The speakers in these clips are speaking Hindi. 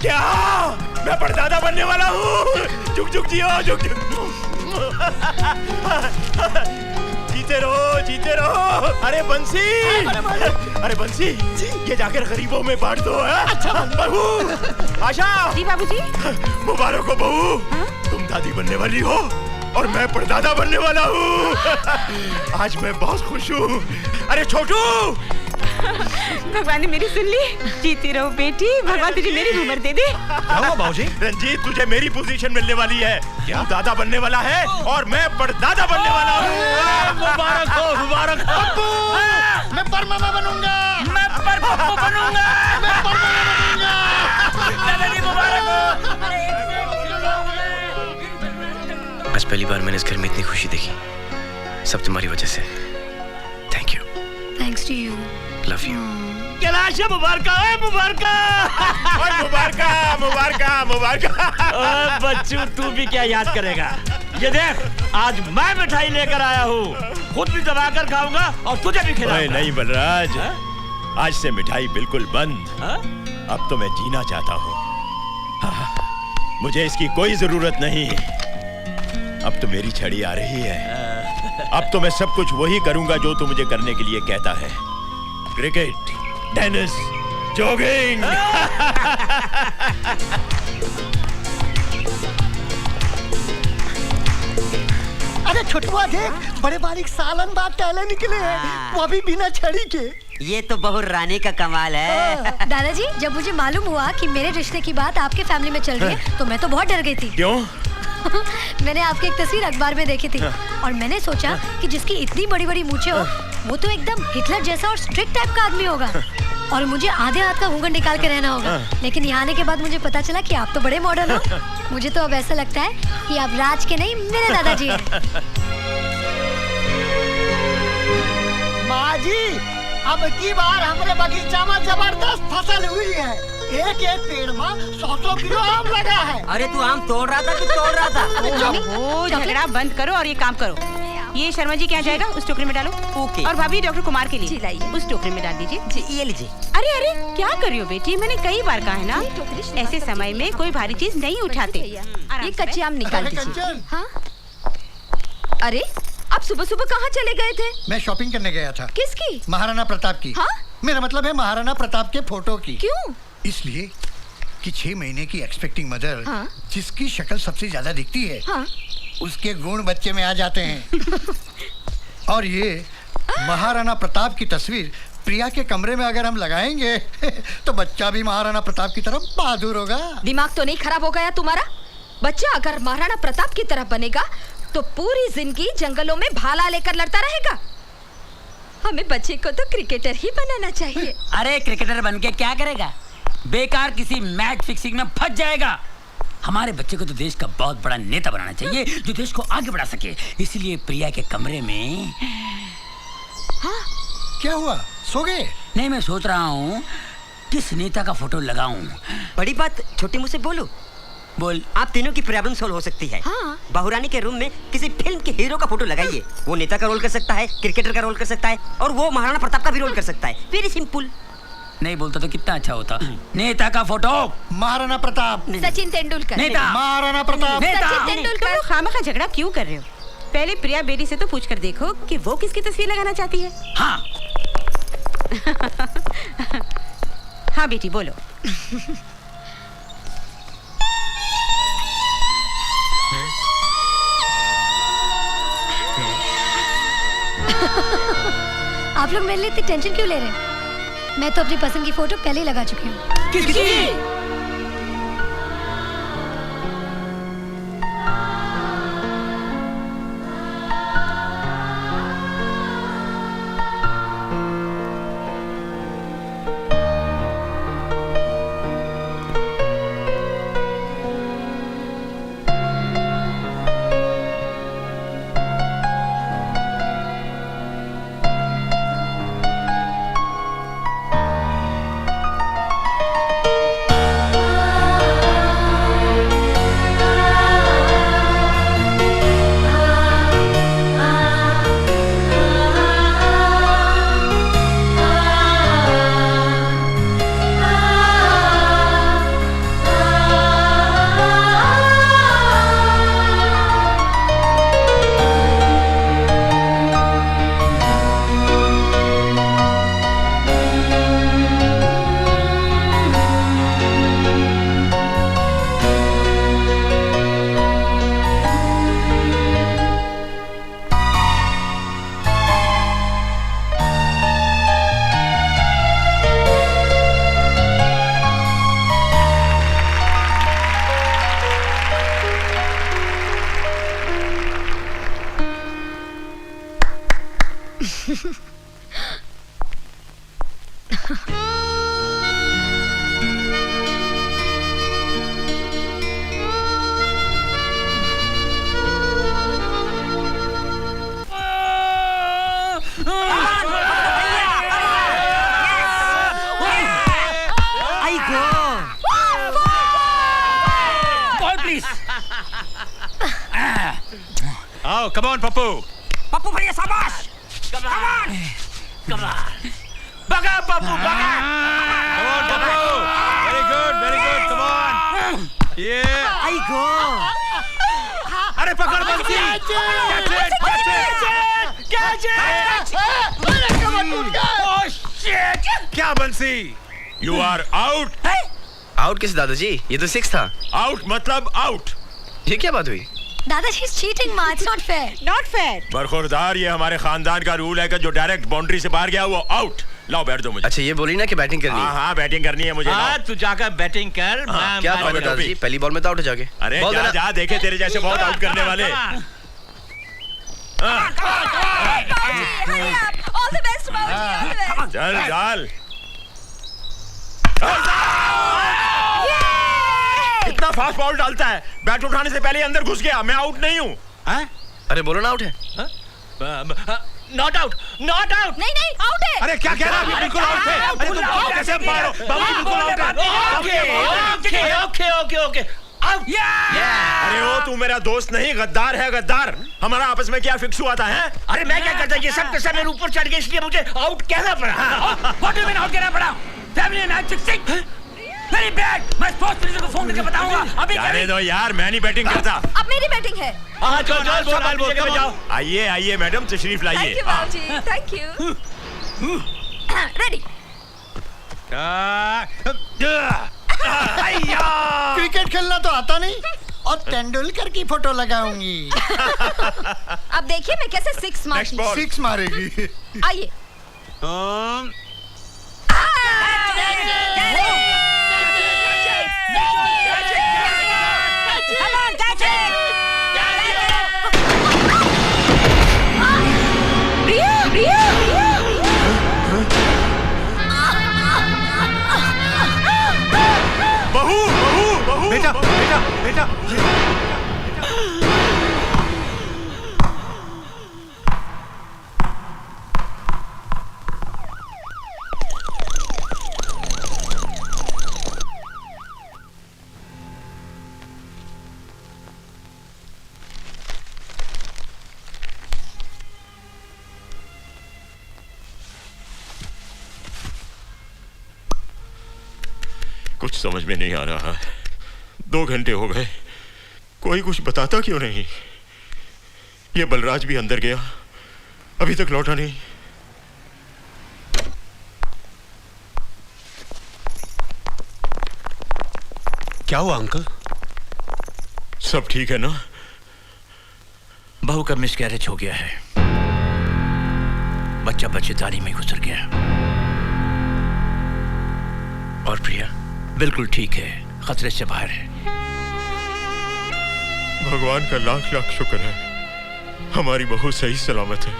क्या मैं परदादा बनने वाला हूँ? झुक झुक जियो, झुक झुक। जीते रहो। अरे बंसी, अरे बंसी, ये जाकर गरीबों में बांट दो। अच्छा बहू, आशा। जी बाबूजी। मुबारक हो बहू, तुम दादी बनने वाली हो और मैं परदादा बनने वाला हूँ। आज मैं बहुत खुश हूँ। अरे छोटू, भगवान ने मेरी सुन ली। जीती रहो बेटी, भगवान तुझे मेरी उम्र दे दे। क्या हुआ बाबूजी? रंजीत, तुझे मेरी पोजीशन मिलने वाली है। तू दादा बनने वाला है और मैं परदादा बनने वाला हूँ। मुबारक हो, मुबारक हो। मैं परमामा बनूंगा। मैं परपप्पू बनूंगा। मैं परमामा बनूंगा। दादाजी मुबारक हो। आज पहली बार मैंने इस घर में इतनी खुशी देखी, सब तुम्हारी वजह से। Thank you. Thanks to you. Love you. Kailash मुबारका, मुबारका। मुबारका। बच्चू, तू भी क्या याद करेगा? ये देख, आज मैं मिठाई लेकर आया हूँ, खुद भी दबाकर खाऊंगा और तुझे भी खिलाऊंगा। नहीं बलराज, आज से मिठाई बिल्कुल बंद। अब तो मैं जीना चाहता हूँ। मुझे इसकी कोई जरूरत नहीं। अब तो मेरी छड़ी आ रही है। अब तो मैं सब कुछ वही करूंगा जो तू मुझे करने के लिए कहता है। Cricket, tennis, jogging. अरे छोटुआ देख, बड़े बारीक सालन बात टहले निकले हैं, वो भी बिना छड़ी के। ये तो बहू रानी का कमाल है। दादाजी, जब मुझे मालूम हुआ कि मेरे रिश्ते की बात आपके फैमिली में चल रही है तो मैं तो बहुत डर गई थी। क्यों? मैंने आपकी एक तस्वीर अखबार में देखी थी और मैंने सोचा कि जिसकी इतनी बड़ी बड़ी मूंछें हो वो तो एकदम हिटलर जैसा और स्ट्रिक्ट टाइप का आदमी होगा और मुझे आधे हाथ का घूंघट निकाल के रहना होगा। लेकिन यहाँ आने के बाद मुझे पता चला कि आप तो बड़े मॉडर्न हो। मुझे तो अब ऐसा लगता है कि आप राज के नहीं, मेरे दादाजी हैं। माँ जी, अब की बार हमारे बगीचा में जबरदस्त फसल हुई है। एक एक पेड़ में 100 किलो आम लगा है। अरे तू आम तोड़ रहा था कि तोड़ रहा था? वो झगड़ा बंद करो और ये काम करो। ये शर्मा जी क्या जाएगा, उस टोकरी में डालो। ओके। और भाभी डॉक्टर कुमार के लिए लाइए। उस टोकरी में डाल दीजिए। जी, ये लीजिए। अरे अरे, क्या कर रही हो बेटी? मैंने कई बार कहा है ना, ऐसे समय में कोई भारी चीज नहीं उठाते। ये कच्चे आम निकाल दीजिए। कंचन, हाँ? अरे, आप सुबह सुबह कहाँ चले गए थे? मैं शॉपिंग करने गया था। किसकी? महाराणा प्रताप की। हाँ? मेरा मतलब है महाराणा प्रताप के फोटो की। क्यों? इसलिए कि 6 महीने की एक्सपेक्टिंग मदर, हाँ? जिसकी शक्ल सबसे ज्यादा दिखती है, हाँ? उसके गुण बच्चे में आ जाते हैं। और ये महाराणा प्रताप की तस्वीर प्रिया के कमरे में अगर हम लगाएंगे तो बच्चा भी महाराणा प्रताप की तरफ बहादुर होगा। दिमाग तो नहीं खराब हो गया तुम्हारा? बच्चा अगर महाराणा प्रताप की तरह बनेगा तो पूरी जिंदगी जंगलों में भाला लेकर लड़ता रहेगा। हमें बच्चे को तो क्रिकेटर ही बनाना चाहिए। अरे क्रिकेटर बन के क्या करेगा? बेकार किसी मैच फिक्सिंग में फंस जाएगा। हमारे बच्चे को तो देश का बहुत बड़ा नेता बनाना चाहिए जो देश को आगे बढ़ा सके। इसलिए प्रिया के कमरे में। हाँ? क्या हुआ, सो गए? नहीं, मैं सोच रहा हूँ किस नेता का फोटो लगाऊं। बड़ी बात छोटी मुझसे बोलो। बोल। आप तीनों की प्रॉब्लम सॉल्व हो सकती है। हाँ। बहुरानी के रूम में किसी फिल्म के हीरो का फोटो लगाइए। वो नेता का रोल कर सकता है, क्रिकेटर का रोल कर सकता है और वो महाराणा प्रताप का भी रोल कर सकता है। Very simple. नहीं बोलता तो कितना अच्छा होता। नेता का फोटो महाराणा प्रताप। सचिन तेंदुलकर। नेता। महाराणा प्रताप। नेता। सचिन तेंदुलकर। तुम खामखा झगड़ा क्यों कर रहे हो? पहले प्रिया बेटी से तो पूछ कर देखो कि वो किसकी तस्वीर लगाना चाहती है। हाँ। हाँ बेटी बोलो। आप लोग मेरे लिए इतनी टेंशन क्यों ले रहे हैं? मैं तो अपनी पसंद की फोटो पहले ही लगा चुकी हूँ। किसकी? प्लीज। आओ कम ऑन पप्पू। पप्पू भैया शाबाश। बगा पप्पू बगा। Very good come on. ये आई गो। अरे पकड़ बंसी। क्या बंसी? You are out. आउट किस दादाजी? ये तो 6 था। आउट मतलब आउट। ये क्या बात हुई? दादाजी इज चीटिंग माँ, it's not fair. Not fair. बरखुरदार, ये हमारे खानदान का रूल है कि जो डायरेक्ट बाउंड्री से बाहर गया वो आउट। लाओ बैठ दो मुझे। अच्छा ये बोली ना कि बैटिंग करनी हाँ है। हाँ बैटिंग करनी है मुझे। हाँ लाओ। तू जाकर बैटिंग कर। मैं क्या हाँ, बात है दादाजी? पहली बॉल में तो आउट हो जाओगे। अरे बॉल जा देना। जा, देखे तेरे जैसे बहुत आउट करने वाले। ऑल द बेस्ट बाबूजी, ऑल द बेस्ट। चल चल। इतना फास्ट बॉल डालता है, बैट उठाने से पहले अंदर घुस गया। मैं आउट नहीं हूँ। अरे बोलो ना आउट है। Not out not out. नहीं नहीं, आउट है। अरे क्या कह रहा है? बिल्कुल आउट है। अरे तुम कैसे मारो? बाबूजी बिल्कुल आउट है। Okay okay okay out. अरे ओ तू मेरा दोस्त नहीं, गद्दार है गद्दार। हमारा आपस में क्या फिक्स हुआ था है? अरे मैं क्या करता? ये सब कैसे मेरे ऊपर चढ़ गए, इसलिए मुझे आउट कहना पड़ा। What do you mean out कहना पड़ा? Family match fixing. Very bad. मैं स्पोर्ट्स मिनिस्टर को फोन करके बताऊंगा अभी। जाने दो यार, मैं नहीं बैटिंग करता। अब मेरी बैटिंग है। हाँ चल चल बोल जगह पे जाओ। आइए आइए मैडम, तशरीफ लाइए। बाबूजी, थैंक यू। रेडी। क्रिकेट खेलना तो आता नहीं और तेंदुलकर की फोटो लगाऊंगी। अब देखिए मैं कैसे 6 मारती हूँ। 6 मारेगी। आइए। बहू बहू बहू। बेटा बेटा बेटा। कुछ समझ में नहीं आ रहा। 2 घंटे हो गए, कोई कुछ बताता क्यों नहीं? ये बलराज भी अंदर गया, अभी तक लौटा नहीं। क्या हुआ अंकल? सब ठीक है ना? बहू का मिसकैरेज हो गया है। बच्चा बच्चेदानी में गुजर गया। और प्रिया? बिल्कुल ठीक है, खतरे से बाहर है। भगवान का लाख लाख शुक्र है, हमारी बहू सही सलामत है।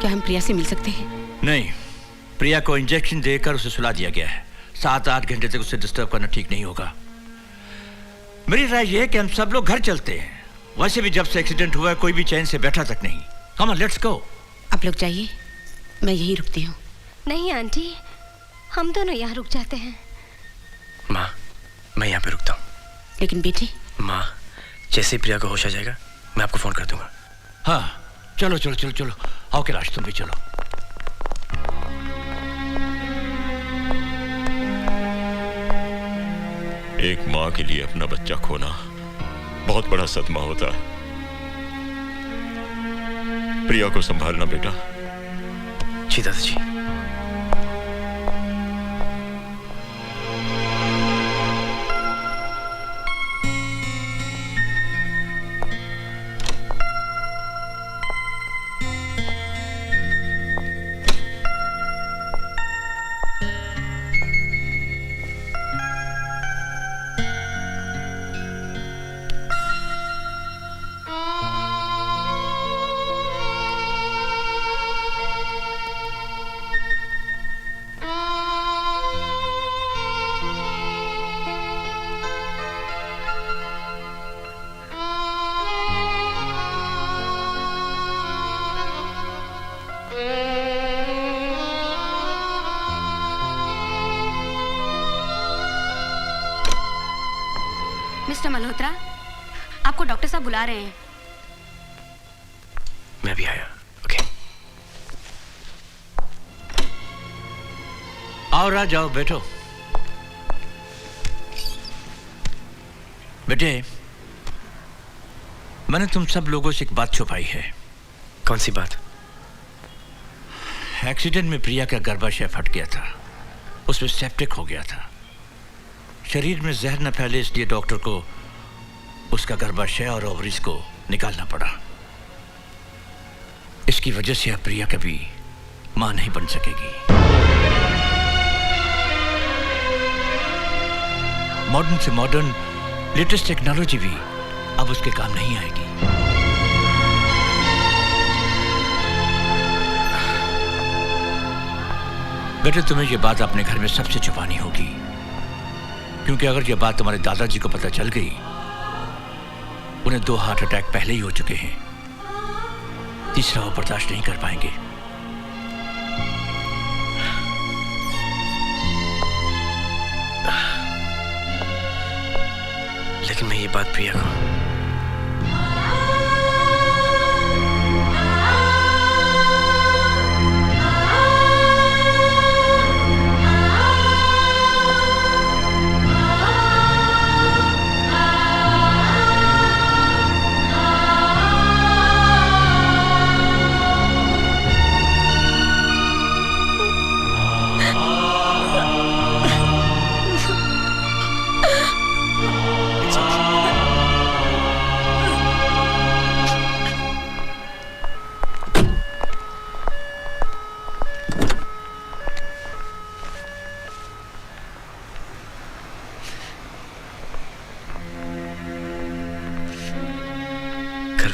क्या हम प्रिया से मिल सकते हैं? नहीं, प्रिया को इंजेक्शन देकर उसे सुला दिया गया है। 7-8 घंटे तक उसे डिस्टर्ब करना ठीक नहीं होगा। मेरी राय यह है कि हम सब लोग घर चलते हैं। वैसे भी जब से एक्सीडेंट हुआ है, कोई भी चैन से बैठा तक नहीं। Come on, let's go. आप लोग जाइए, मैं यहीं रुकती हूँ। नहीं आंटी, हम दोनों यहाँ रुक जाते हैं। माँ, मैं यहाँ पे रुकता हूँ। लेकिन बेटी। माँ, जैसे ही प्रिया को होश आ जाएगा मैं आपको फोन कर दूंगा। हाँ चलो चलो चलो चलो। आओ कैलाश, तुम भी चलो। एक माँ के लिए अपना बच्चा खोना बहुत बड़ा सदमा होता है। प्रिया को संभालना बेटा। जी दादाजी। मिस्टर मल्होत्रा, आपको डॉक्टर साहब बुला रहे हैं। मैं भी आया। ओके। आओ राज, आओ बैठो। बेटे, मैंने तुम सब लोगों से एक बात छुपाई है। कौन सी बात? एक्सीडेंट में प्रिया का गर्भाशय फट गया था, उसमें सेप्टिक हो गया था। शरीर में जहर न फैले इसलिए डॉक्टर को उसका गर्भाशय और ओवरीज को निकालना पड़ा। इसकी वजह से अब प्रिया कभी मां नहीं बन सकेगी। मॉडर्न से मॉडर्न लेटेस्ट टेक्नोलॉजी भी अब उसके काम नहीं आएगी। बेटे, तुम्हें यह बात अपने घर में सबसे छुपानी होगी, क्योंकि अगर यह बात तुम्हारे दादाजी को पता चल गई, उन्हें 2 हार्ट अटैक पहले ही हो चुके हैं, तीसरा वो बर्दाश्त नहीं कर पाएंगे। लेकिन मैं ये बात प्रिया को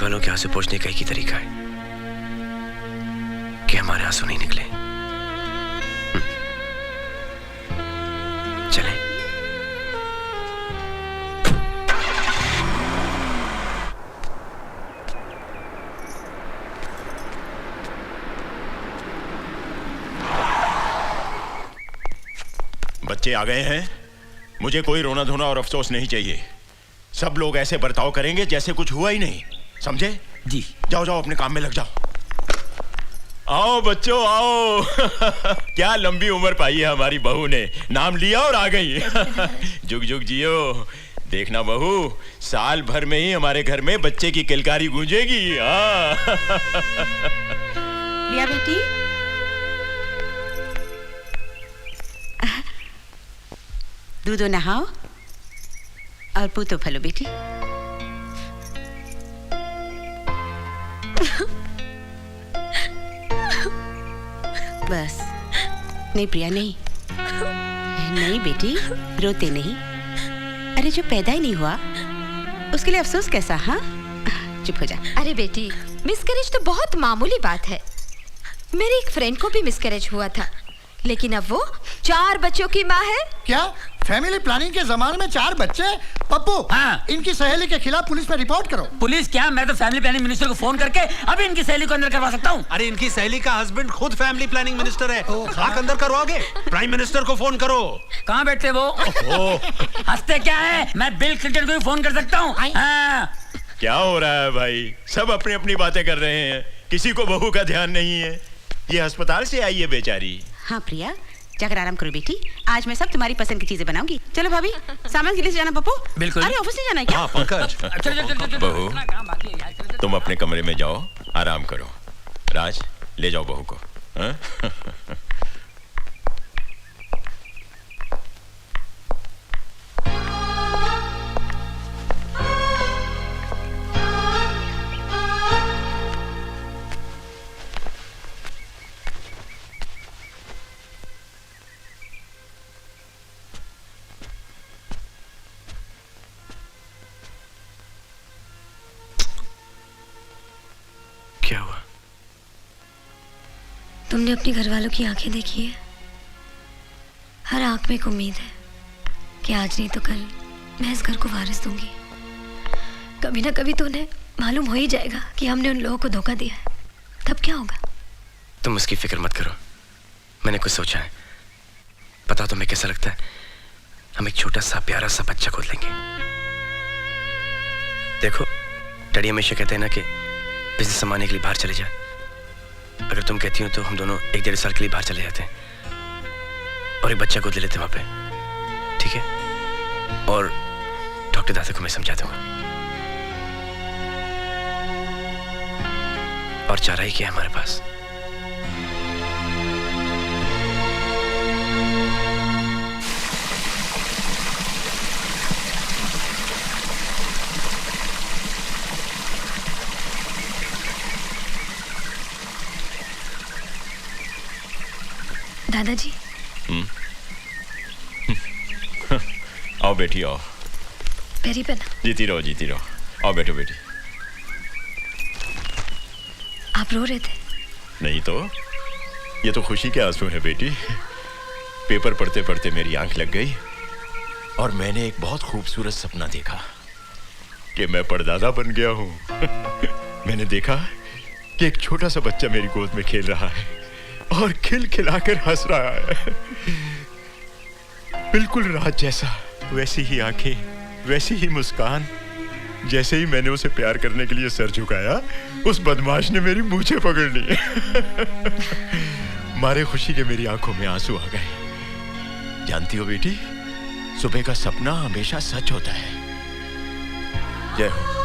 वालों के आंसू पोंछने का एक ही तरीका है कि हमारे आंसू नहीं निकले। चलें। बच्चे आ गए हैं। मुझे कोई रोना धोना और अफसोस नहीं चाहिए। सब लोग ऐसे बर्ताव करेंगे जैसे कुछ हुआ ही नहीं, समझे? जी। जाओ जाओ, अपने काम में लग जाओ। आओ बच्चों आओ। क्या लंबी उम्र पाई है हमारी बहू ने, नाम लिया और आ गई। जुग जुग जियो। देखना बहू, साल भर में ही हमारे घर में बच्चे की किलकारी गूंजेगी। लिया बेटी, दूधो नहाओ और पूतो फलो बेटी। बस, नहीं प्रिया नहीं, नहीं बेटी, रोते नहीं। अरे जो पैदा ही नहीं हुआ उसके लिए अफसोस कैसा? हाँ, चुप हो जा। अरे बेटी, मिसकैरेज तो बहुत मामूली बात है। मेरी एक फ्रेंड को भी मिसकैरेज हुआ था, लेकिन अब वो 4 बच्चों की माँ है। क्या फैमिली प्लानिंग के जमाने में 4 बच्चे? पप्पू, हाँ। इनकी सहेली के खिलाफ पुलिस में रिपोर्ट करो। पुलिस क्या, मैं तो फैमिली प्लानिंग मिनिस्टर को फोन करके अभी इनकी सहेली को अंदर करवा सकता हूँ। अरे इनकी सहेली का हस्बैंड खुद फैमिली प्लानिंग मिनिस्टर है। खाक अंदर करवाओगे? प्राइम मिनिस्टर को फोन करो। कहाँ बैठते वो? हंसते क्या है, मैं बिल क्लिंटन को भी फोन कर सकता हूँ। हाँ। क्या हो रहा है भाई? सब अपनी अपनी बातें कर रहे हैं, किसी को बहू का ध्यान नहीं है। ये अस्पताल से आई है बेचारी। हाँ प्रिया, जाकर आराम करो बेटी। आज मैं सब तुम्हारी पसंद की चीजें बनाऊंगी। चलो भाभी, सामान के लिए जाना पप्पू? बिल्कुल। अरे ऑफिस नहीं जाना है क्या? हाँ पंकज। बहू, तुम अपने कमरे में जाओ, आराम करो। राज, ले जाओ बहू को। हाँ? क्या हुआ? तुमने अपनी घरवालों की आंखें देखी है? हर आंख में एक उम्मीद है कि आज नहीं तो कल मैं इस घर को वारिस दूंगी। कभी ना कभी तो उन्हें मालूम हो ही जाएगा कि हमने उन लोगों को धोखा दिया है। तब क्या होगा? तुम उसकी फिक्र मत करो, मैंने कुछ सोचा है। पता तुम्हें कैसा लगता है? हम एक छोटा सा प्यारा सा बच्चा गोद लेंगे, देखो, डैडी हमेशा कहते हैं ना कि बिजनेस संभालने के लिए बाहर चले जाए। अगर तुम कहती हो तो हम दोनों 1-1.5 साल के लिए बाहर चले जाते हैं और एक बच्चा गोद ले लेते हैं वहां पे, ठीक है? और डॉक्टर दादा को मैं समझा दूंगा। और चारा ही क्या है हमारे पास? दादाजी। आओ बेटी आओ। पैरी पहना। जीती रहो जीती रहो। आओ बैठो बेटी। आप रो रहे थे? नहीं तो, ये तो खुशी के आंसू है बेटी। पेपर पढ़ते पढ़ते मेरी आंख लग गई और मैंने एक बहुत खूबसूरत सपना देखा कि मैं परदादा बन गया हूँ। मैंने देखा कि एक छोटा सा बच्चा मेरी गोद में खेल रहा है और खिलखिलाकर हंस रहा है। बिल्कुल रात जैसा, वैसी ही आंखें, वैसी ही मुस्कान। जैसे ही मैंने उसे प्यार करने के लिए सर झुकाया, उस बदमाश ने मेरी मूंछें पकड़ ली। मारे खुशी के मेरी आंखों में आंसू आ गए। जानती हो बेटी, सुबह का सपना हमेशा सच होता है। जय हो।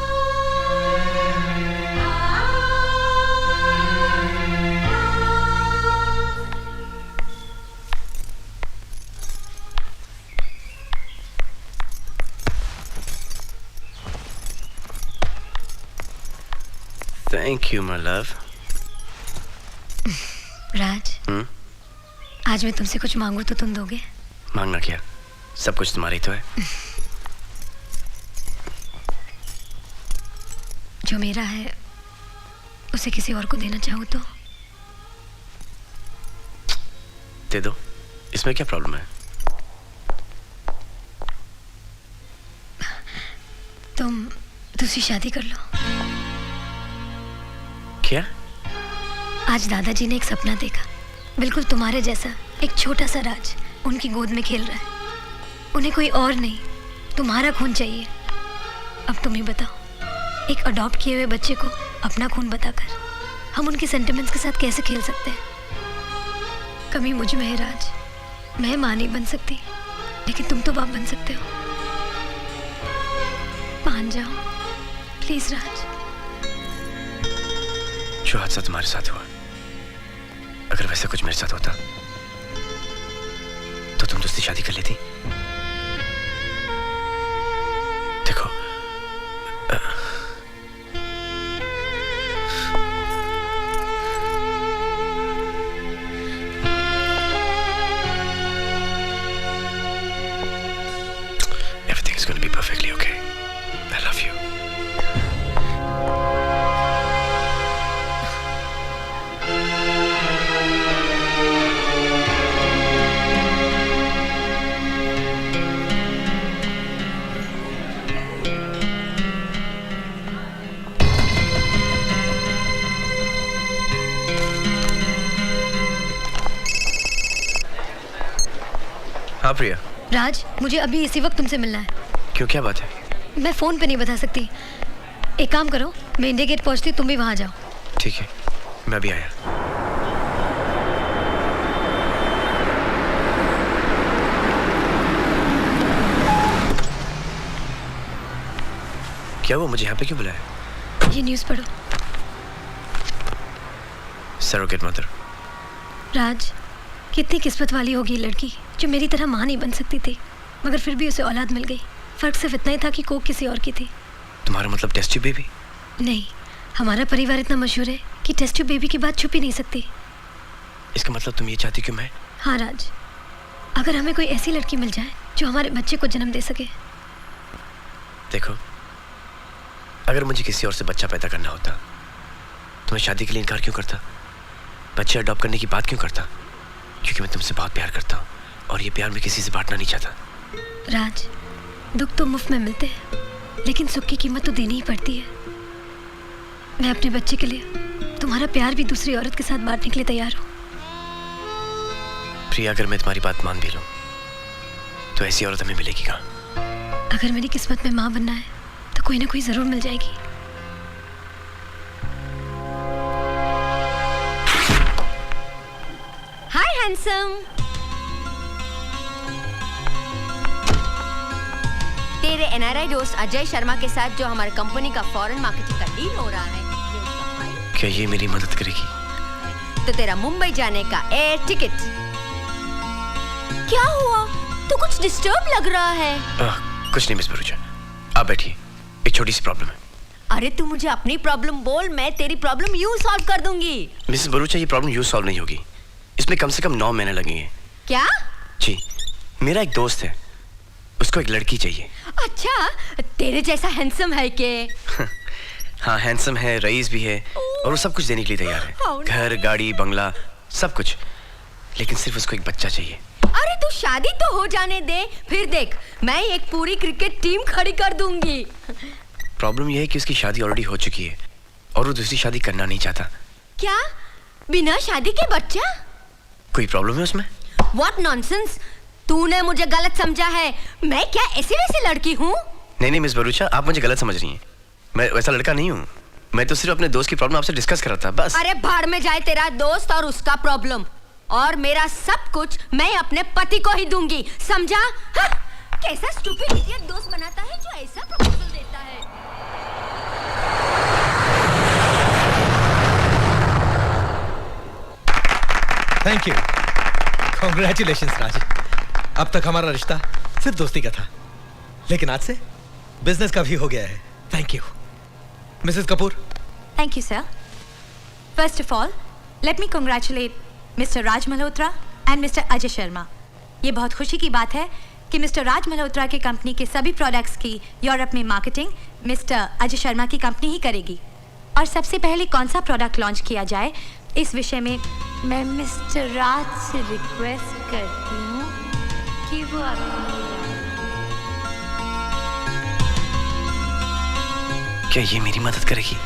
Thank you, my love. राज, आज मैं तुमसे कुछ मांगू तो तुम दोगे? मांगना क्या? सब कुछ तुम्हारा ही तो है। जो मेरा है उसे किसी और को देना चाहूँ तो? दे दो, इसमें क्या प्रॉब्लम है? तुम दूसरी शादी कर लो। क्या? आज दादाजी ने एक सपना देखा, बिल्कुल तुम्हारे जैसा। एक छोटा सा राज उनकी गोद में खेल रहा है। उन्हें कोई और नहीं, तुम्हारा खून चाहिए। अब तुम ही बताओ, एक अडॉप्ट किए हुए बच्चे को अपना खून बताकर हम उनके सेंटिमेंट्स के साथ कैसे खेल सकते हैं? कमी मुझ में है राज। मैं माँ नहीं बन सकती, लेकिन तुम तो बाप बन सकते हो। मान जाओ प्लीज राज। जो हादसा तुम्हारे साथ हुआ, अगर वैसा कुछ मेरे साथ होता तो तुम दूसरी शादी कर लेती। देखो, everything is going to be perfectly okay. I love you. हाँ प्रिया। राज, मुझे अभी इसी वक्त तुमसे मिलना है। क्यों, क्या बात है? मैं फोन पे नहीं बता सकती। एक काम करो, मैं इंडिया गेट पहुंचती, तुम भी वहां जाओ। ठीक है, मैं भी आया। क्या वो मुझे यहाँ पे क्यों बुलाया? ये न्यूज़ पढ़ो। Surrogate mother. राज, कितनी किस्मत वाली होगी ये लड़की जो मेरी तरह माँ नहीं बन सकती थी, मगर फिर भी उसे औलाद मिल गई। फर्क सिर्फ इतना ही था कि कोख किसी और की थी। तुम्हारा मतलब टेस्ट ट्यूब बेबी? नहीं, हमारा परिवार इतना मशहूर है कि टेस्ट ट्यूब बेबी की बात छुपी नहीं सकती। इसका मतलब तुम ये चाहती कि मैं? हाँ राज, अगर हमें कोई ऐसी लड़की मिल जाए जो हमारे बच्चे को जन्म दे सके। देखो, अगर मुझे किसी और से बच्चा पैदा करना होता तो मैं शादी के लिए इनकार क्यों करता? बच्चे अडॉप्ट करने की बात क्यों करता? क्योंकि मैं तुमसे बहुत प्यार करता हूँ और ये प्यार मैं किसी से बांटना नहीं चाहता। राज, दुख तो मुफ्त में मिलते हैं, लेकिन सुख की कीमत तो देनी ही पड़ती है। मैं अपने बच्चे के लिए तुम्हारा प्यार भी दूसरी औरत के साथ बांटने के लिए तैयार हूँ। प्रिया, अगर मैं तुम्हारी बात मान भी लूं तो ऐसी औरत हमें मिलेगी कहाँ? अगर मेरी किस्मत में माँ बनना है तो कोई ना कोई जरूर मिल जाएगी। हाय हैंडसम। तेरे एनआरआई दोस्त अजय शर्मा के साथ जो हमारी कंपनी का फॉरेन मार्केटिंग का डील हो रहा है, ये उसका फाइल। क्या ये मेरी मदद करेगी? तो तेरा मुंबई जाने का एयर टिकट। क्या हुआ? तो कुछ डिस्टर्ब लग रहा है। कुछ नहीं मिस भरूचा, आप बैठिए, एक छोटी सी प्रॉब्लम है। अरे तू मुझे अपनी प्रॉब्लम बोल, मैं तेरी प्रॉब्लम यूं सॉल्व कर दूंगी। मिसेस भरूचा, ये प्रॉब्लम यूं सॉल्व नहीं होगी, इसमें कम से कम 9 महीने लगेंगे। क्या? जी, मेरा एक दोस्त है, उसको एक लड़की चाहिए। अच्छा, तेरे जैसा हैंडसम है के? हाँ, हैंडसम है, रईस भी है, और वो सब कुछ देने के लिए तैयार है, घर, गाड़ी, बंगला, सब कुछ। लेकिन सिर्फ उसको एक बच्चा चाहिए। अरे तू शादी तो हो जाने दे, फिर देख मैं एक पूरी क्रिकेट टीम खड़ी कर दूंगी। प्रॉब्लम यह है कि उसकी शादी ऑलरेडी हो चुकी है और वो दूसरी शादी करना नहीं चाहता। क्या? बिना शादी के बच्चा? कोई प्रॉब्लम है उसमें? What nonsense! तूने मुझे गलत समझा है। मैं क्या ऐसी वैसी लड़की हूँ? नहीं मिस भरूचा, आप मुझे गलत समझ रही हैं। मैं वैसा लड़का नहीं हूँ। मैं तो सिर्फ अपने दोस्त की प्रॉब्लम आपसे डिस्कस कर रहा था, बस। अरे भाड़ में जाए तेरा दोस्त और उसका प्रॉब्लम, और मेरा सब कुछ मैं अपने पति को ही दूंगी, समझा? हाँ? कैसा स्टूपिड इडियट दोस्त बनाता है जो ऐसा प्रपोजल देता है। थैंक यू, कॉन्ग्रेचुलेशंस राज। अब तक हमारा रिश्ता सिर्फ दोस्ती का था, लेकिन आज से बिजनेस का भी हो गया है। Thank you Mrs Kapoor. Thank you, sir. First of all, let me congratulate Mr. Raj Malhotra and Mr. Ajay Sharma. ये बहुत खुशी की बात है कि मिस्टर राज मल्होत्रा की कंपनी के सभी प्रोडक्ट्स की यूरोप में मार्केटिंग मिस्टर अजय शर्मा की कंपनी ही करेगी। और सबसे पहले कौन सा प्रोडक्ट लॉन्च किया जाए, इस विषय में मैं मिस्टर राज से रिक्वेस्ट करती हूँ कि वो क्या ये मेरी मदद करेगी?